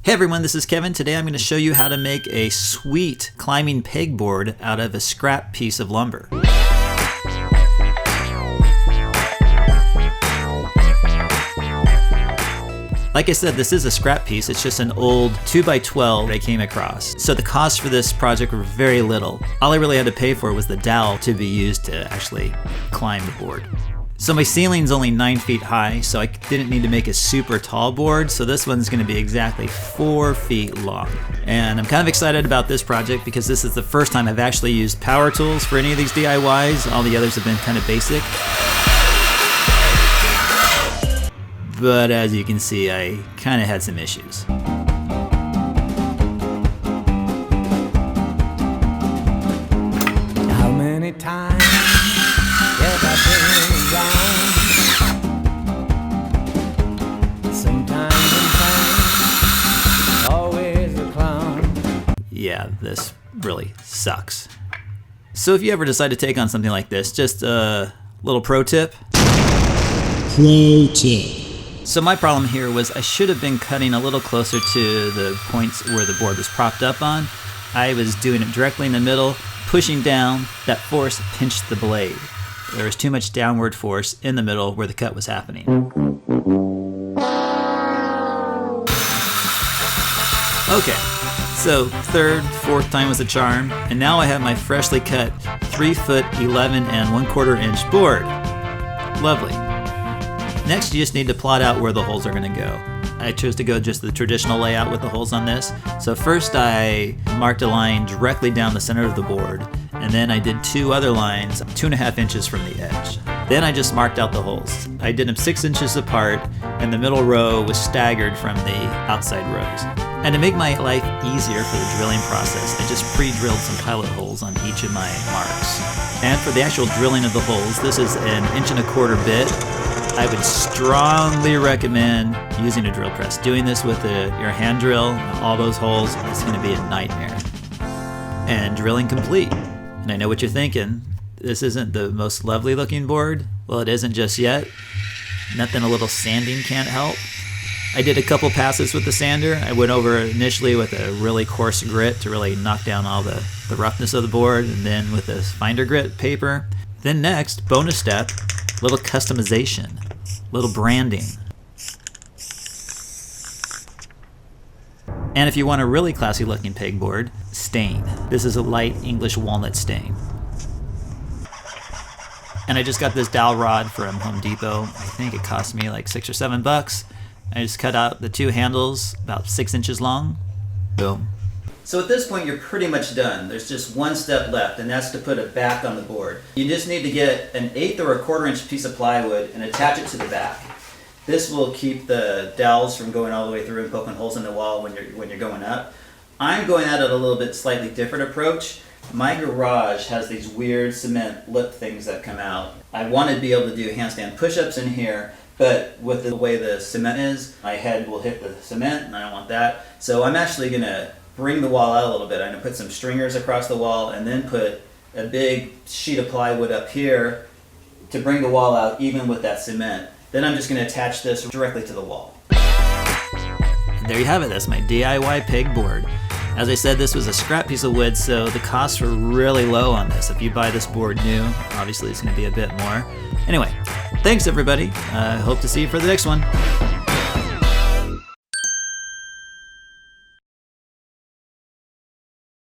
Hey everyone, this is Kevin. Today I'm going to show you how to make a sweet climbing pegboard out of a scrap piece of lumber. Like I said, this is a scrap piece. It's just an old 2x12 I came across. So the costs for this project were very little. All I really had to pay for was the dowel to be used to actually climb the board. So my ceiling's only 9 feet high, so I didn't need to make a super tall board, so this one's going to be exactly 4 feet long. And I'm kind of excited about this project because this is the first time I've actually used power tools for any of these DIYs. All the others have been kind of basic. But as you can see, I kind of had some issues. How many times have I been wrong? Sometimes in fun, always a clown. Yeah, this really sucks. So if you ever decide to take on something like this, just a little pro tip. Pro tip. So my problem here was I should have been cutting a little closer to the points where the board was propped up on. I was doing it directly in the middle, pushing down. That force pinched the blade. There was too much downward force in the middle where the cut was happening. Okay, so third, fourth time was a charm, and now I have my freshly cut 3 foot 11 and 1/4 inch board. Lovely. Next, you just need to plot out where the holes are going to go. I chose to go just the traditional layout with the holes on this. So first I marked a line directly down the center of the board, and then I did 2 other lines 2.5 inches from the edge. Then I just marked out the holes. I did them 6 inches apart, and the middle row was staggered from the outside rows. And to make my life easier for the drilling process, I just pre-drilled some pilot holes on each of my marks. And for the actual drilling of the holes, this is an 1.25 inch bit. I would strongly recommend using a drill press. Doing this with your hand drill, all those holes, is going to be a nightmare. And drilling complete. And I know what you're thinking. This isn't the most lovely looking board. Well, it isn't just yet. Nothing a little sanding can't help. I did a couple passes with the sander. I went over initially with a really coarse grit to really knock down all the roughness of the board, and then with a finer grit paper. Then next, bonus step, little customization, little branding. And if you want a really classy looking pegboard, stain. This is a light English walnut stain. And I just got this dowel rod from Home Depot. I think it cost me like $6 or $7. I just cut out the 2 handles, about 6 inches long. Boom. So at this point you're pretty much done. There's just one step left, and that's to put a back on the board. You just need to get an 1/8 or 1/4 inch piece of plywood and attach it to the back. This will keep the dowels from going all the way through and poking holes in the wall when you're going up. I'm going at it a little bit slightly different approach. My garage has these weird cement lip things that come out. I want to be able to do handstand push-ups in here, but with the way the cement is, my head will hit the cement, and I don't want that. So I'm actually going to bring the wall out a little bit. I'm going to put some stringers across the wall and then put a big sheet of plywood up here to bring the wall out even with that cement. Then I'm just going to attach this directly to the wall. And there you have it. That's my DIY pegboard. As I said, this was a scrap piece of wood, so the costs were really low on this. If you buy this board new, obviously it's going to be a bit more. Anyway, thanks everybody. I hope to see you for the next one.